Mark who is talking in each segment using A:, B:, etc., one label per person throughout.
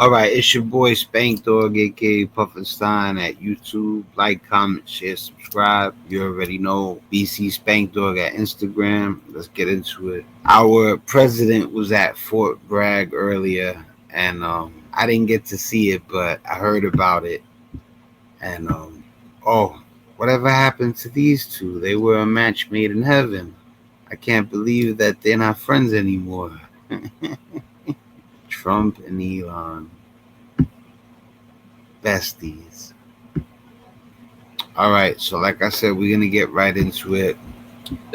A: All right, it's your boy Spankdog, aka Pufferstein at YouTube. Like, comment, share, subscribe. You already know. BC Spankdog at Instagram. Let's get into it. Our president was at Fort Bragg earlier, and I didn't get to see it, but I heard about it. And oh, whatever happened to these two? They were a match made in heaven. I can't believe that they're not friends anymore. Trump and Elon. Besties. All right, so like I said, we're gonna get right into it.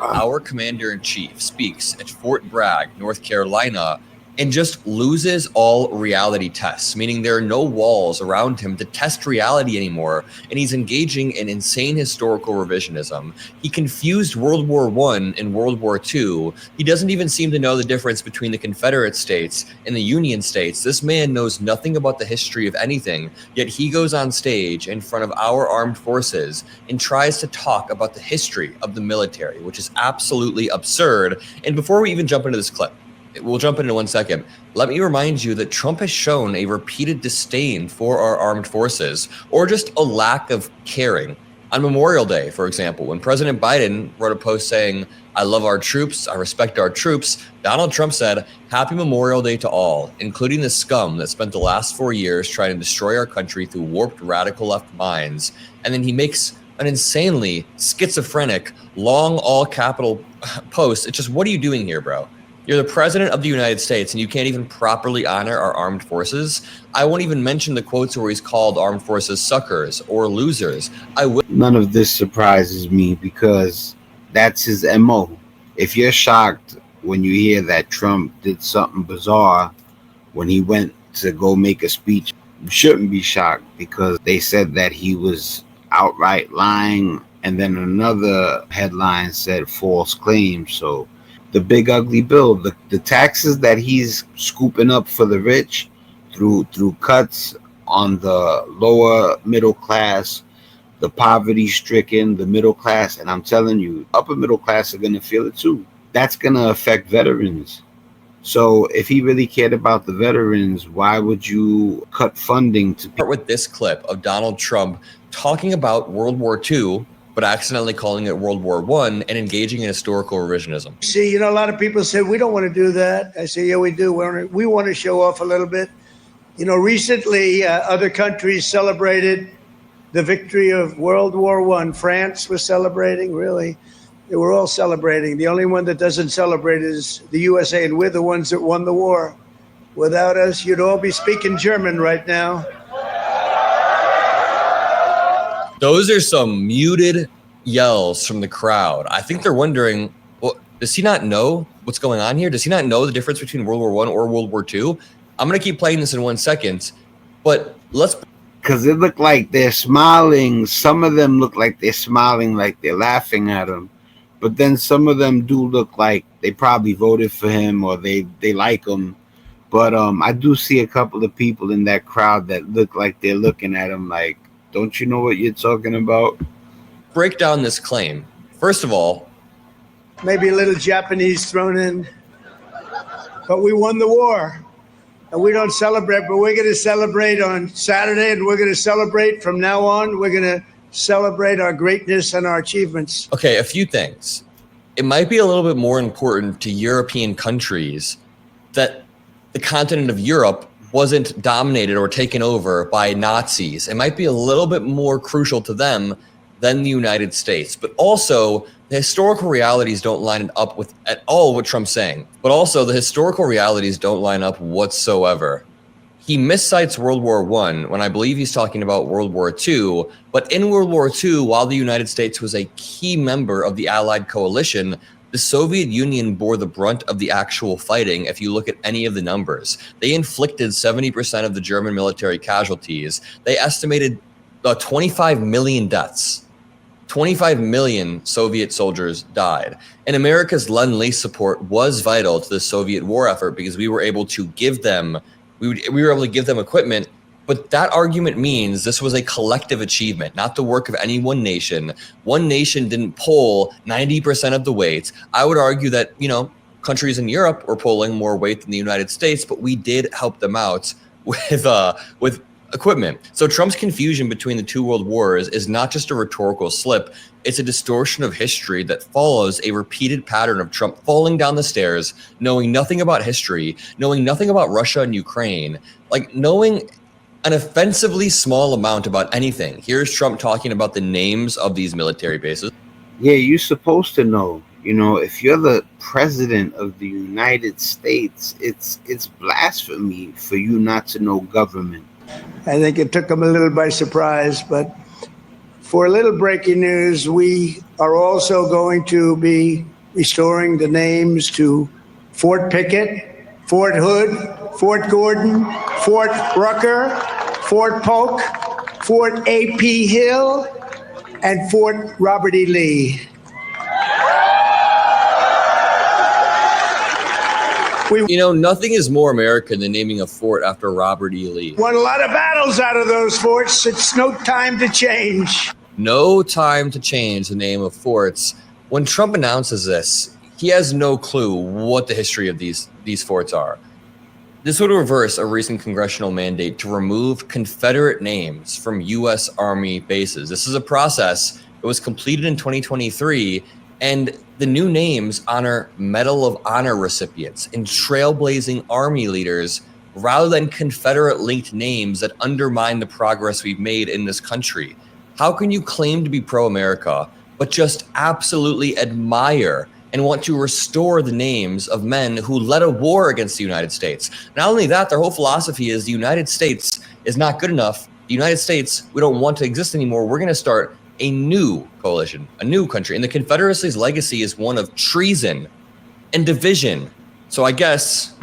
B: Our commander-in-chief speaks at Fort Bragg, North Carolina, and just loses all reality tests, meaning there are no walls around him to test reality anymore, and he's engaging in insane historical revisionism. He confused World War I and World War II. He doesn't even seem to know the difference between the Confederate States and the Union States. This man knows nothing about the history of anything, yet he goes on stage in front of our armed forces and tries to talk about the history of the military, which is absolutely absurd. And before we even jump into this clip, we'll jump into 1 second. Let me remind you that Trump has shown a repeated disdain for our armed forces, or just a lack of caring. On Memorial Day, for example, when President Biden wrote a post saying, "I love our troops, I respect our troops," Donald Trump said, "Happy Memorial Day to all, including the scum that spent the last 4 years trying to destroy our country through warped radical left minds." And then he makes an insanely schizophrenic, long, all capital post. It's just, what are you doing here, bro? You're the president of the United States, and you can't even properly honor our armed forces. I won't even mention the quotes where he's called armed forces suckers or losers.
A: None of this surprises me because that's his MO. If you're shocked when you hear that Trump did something bizarre when he went to go make a speech, you shouldn't be shocked because they said that he was outright lying, and then another headline said false claims. So the big ugly bill, the taxes that he's scooping up for the rich through cuts on the lower middle class, the poverty stricken, the middle class, and I'm telling you, upper middle class are gonna feel it too. That's gonna affect veterans. So if he really cared about the veterans, why would you cut funding to
B: start with this clip of Donald Trump talking about World War II, but accidentally calling it World War I and engaging in historical revisionism.
C: See, a lot of people say, we don't want to do that. I say, yeah, we do. We want to show off a little bit. Recently, other countries celebrated the victory of World War I. France was celebrating, really. They were all celebrating. The only one that doesn't celebrate is the USA, and we're the ones that won the war. Without us, you'd all be speaking German right now.
B: Those are some muted yells from the crowd. I think they're wondering, well, does he not know what's going on here? Does he not know the difference between World War I or World War II? I'm going to keep playing this in 1 second, but let's...
A: Because it looked like they're smiling. Some of them look like they're smiling, like they're laughing at him. But then some of them do look like they probably voted for him or they like him. But I do see a couple of people in that crowd that look like they're looking at him like, don't you know what you're talking about?
B: Break down this claim. First of all,
C: maybe a little Japanese thrown in, but we won the war. And we don't celebrate, but we're going to celebrate on Saturday, and we're going to celebrate from now on. We're going to celebrate our greatness and our achievements.
B: Okay, a few things. It might be a little bit more important to European countries that the continent of Europe wasn't dominated or taken over by Nazis. It might be a little bit more crucial to them than the United States. But also, the historical realities don't line up with at all what Trump's saying. But also, the historical realities don't line up whatsoever. He miscites World War I when I believe he's talking about World War II. But in World War II, while the United States was a key member of the Allied coalition, the Soviet Union bore the brunt of the actual fighting. If you look at any of the numbers, they inflicted 70% of the German military casualties. They estimated 25 million deaths. 25 million Soviet soldiers died. And America's Lend-Lease support was vital to the Soviet war effort because we were able to give them, we were able to give them equipment. But that argument means this was a collective achievement, not the work of any one nation. One nation didn't pull 90% of the weight. I would argue that, countries in Europe were pulling more weight than the United States, but we did help them out. with equipment. So Trump's confusion between the two world wars is not just a rhetorical slip, it's a distortion of history that follows a repeated pattern of Trump falling down the stairs, knowing nothing about history, knowing nothing about Russia and Ukraine, like knowing an offensively small amount about anything. Here's Trump talking about the names of these military bases.
A: Yeah, you're supposed to know. You know, if you're the president of the United States, it's blasphemy for you not to know government.
C: I think it took them a little by surprise, but for a little breaking news, we are also going to be restoring the names to Fort Pickett, Fort Hood, Fort Gordon, Fort Rucker, Fort Polk, Fort A.P. Hill, and Fort Robert E. Lee.
B: You know, nothing is more American than naming a fort after Robert E. Lee.
C: Won a lot of battles out of those forts. It's no time to change.
B: No time to change the name of forts. When Trump announces this, he has no clue what the history of these forts are. This would reverse a recent congressional mandate to remove Confederate names from U.S. Army bases. This is a process that was completed in 2023, and the new names honor Medal of Honor recipients and trailblazing Army leaders rather than Confederate-linked names that undermine the progress we've made in this country. How can you claim to be pro-America, but just absolutely admire and want to restore the names of men who led a war against the United States? Not only that, their whole philosophy is the United States is not good enough. The United States, we don't want to exist anymore. We're going to start a new coalition, a new country. And the Confederacy's legacy is one of treason and division. So I guess...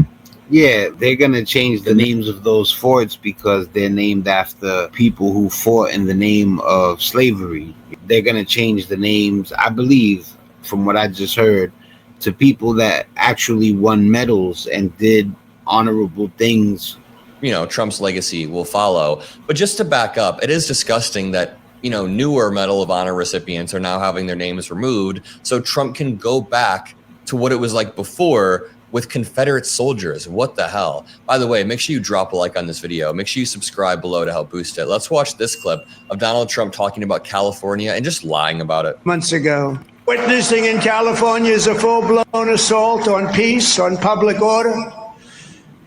A: Yeah, they're going to change the names of those forts because they're named after people who fought in the name of slavery. They're going to change the names, I believe, from what I just heard, to people that actually won medals and did honorable things.
B: You know, Trump's legacy will follow. But just to back up, it is disgusting that, you know, newer Medal of Honor recipients are now having their names removed so Trump can go back to what it was like before with Confederate soldiers. What the hell? By the way, make sure you drop a like on this video. Make sure you subscribe below to help boost it. Let's watch this clip of Donald Trump talking about California and just lying about it.
C: Months ago. Witnessing in California is a full-blown assault on peace, on public order,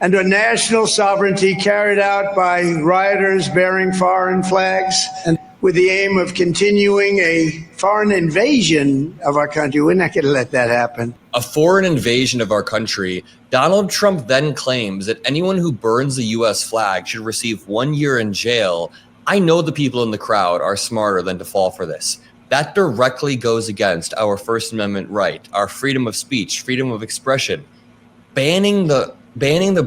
C: and on national sovereignty carried out by rioters bearing foreign flags and with the aim of continuing a foreign invasion of our country. We're not going to let that happen.
B: A foreign invasion of our country. Donald Trump then claims that anyone who burns the U.S. flag should receive 1 year in jail. I know the people in the crowd are smarter than to fall for this. That directly goes against our First Amendment right, our freedom of speech, freedom of expression. Banning the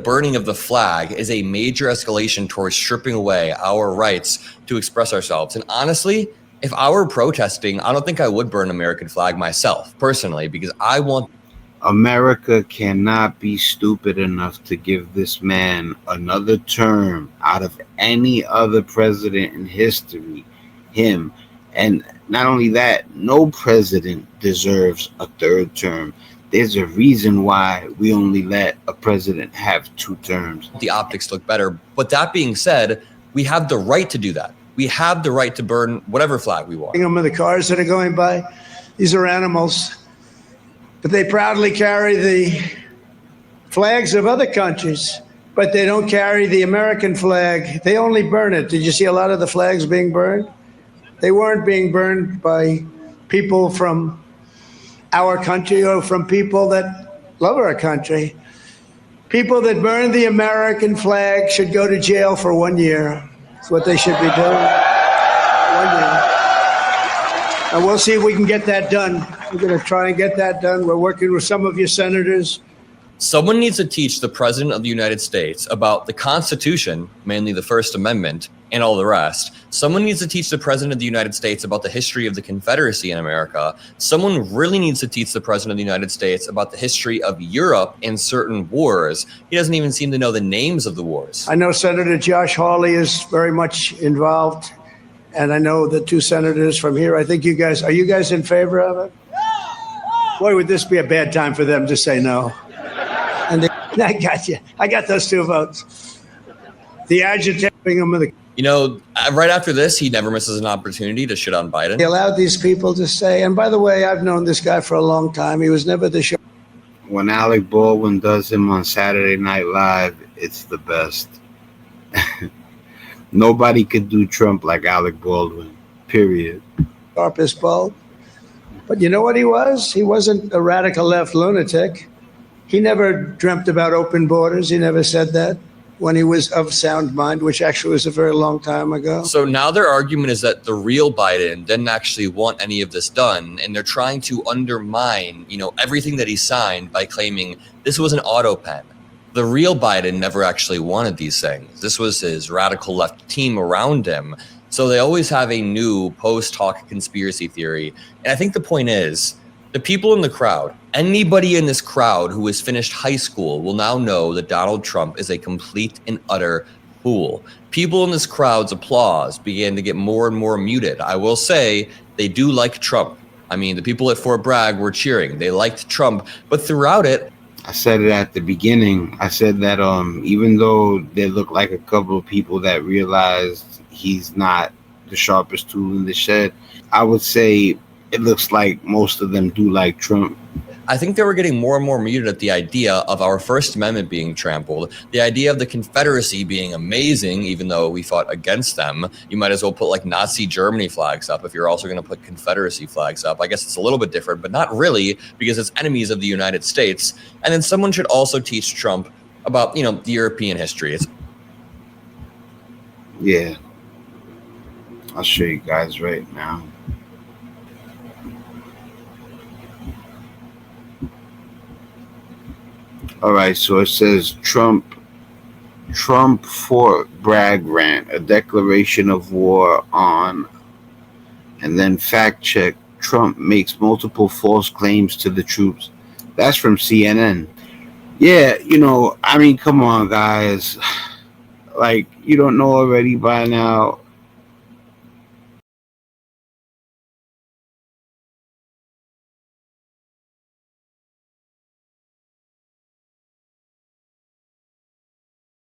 B: burning of the flag is a major escalation towards stripping away our rights to express ourselves. And honestly, if I were protesting, I don't think I would burn an American flag myself, personally, because I want...
A: America cannot be stupid enough to give this man another term out of any other president in history. Him. And not only that, no president deserves a third term. There's a reason why we only let a president have 2 terms.
B: The optics look better. But that being said, we have the right to do that. We have the right to burn whatever flag we want.
C: Them in the cars that are going by, these are animals. But they proudly carry the flags of other countries, but they don't carry the American flag. They only burn it. Did you see a lot of the flags being burned? They weren't being burned by people from our country or from people that love our country. People that burn the American flag should go to jail for 1 year. That's what they should be doing. 1 year. And we'll see if we can get that done. We're going to try and get that done. We're working with some of your senators.
B: Someone needs to teach the President of the United States about the Constitution, mainly the First Amendment, and all the rest. Someone needs to teach the President of the United States about the history of the Confederacy in America. Someone really needs to teach the President of the United States about the history of Europe and certain wars. He doesn't even seem to know the names of the wars.
C: I know Senator Josh Hawley is very much involved, and I know the 2 senators from here. I think you guys, are you guys in favor of it? Boy, would this be a bad time for them to say no. And I got you. I got those 2 votes. the agitating of the.
B: You know, right after this, he never misses an opportunity to shit on Biden.
C: He allowed these people to say, and by the way, I've known this guy for a long time. He was never the show.
A: When Alec Baldwin does him on Saturday Night Live, it's the best. Nobody could do Trump like Alec Baldwin, period.
C: Sharpest bulb. But you know what he was? He wasn't a radical left lunatic. He never dreamt about open borders. He never said that when he was of sound mind, which actually was a very long time ago.
B: So now their argument is that the real Biden didn't actually want any of this done, and they're trying to undermine, everything that he signed by claiming this was an auto pen. The real Biden never actually wanted these things. This was his radical left team around him. So they always have a new post-hoc conspiracy theory. And I think the point is, the people in the crowd, anybody in this crowd who has finished high school will now know that Donald Trump is a complete and utter fool. People in this crowd's applause began to get more and more muted. I will say they do like Trump. I mean, the people at Fort Bragg were cheering. They liked Trump. But throughout it,
A: I said it at the beginning. I said that even though there look like a couple of people that realized he's not the sharpest tool in the shed, I would say it looks like most of them do like Trump.
B: I think they were getting more and more muted at the idea of our First Amendment being trampled, the idea of the Confederacy being amazing, even though we fought against them. You might as well put like Nazi Germany flags up if you're also going to put Confederacy flags up. I guess it's a little bit different, but not really, because it's enemies of the United States. And then someone should also teach Trump about, the European history.
A: Yeah. I'll show you guys right now. All right, so it says Trump Fort Bragg rant, a declaration of war on, and then fact check, Trump makes multiple false claims to the troops. That's from CNN. Yeah, come on, guys. Like, you don't know already by now,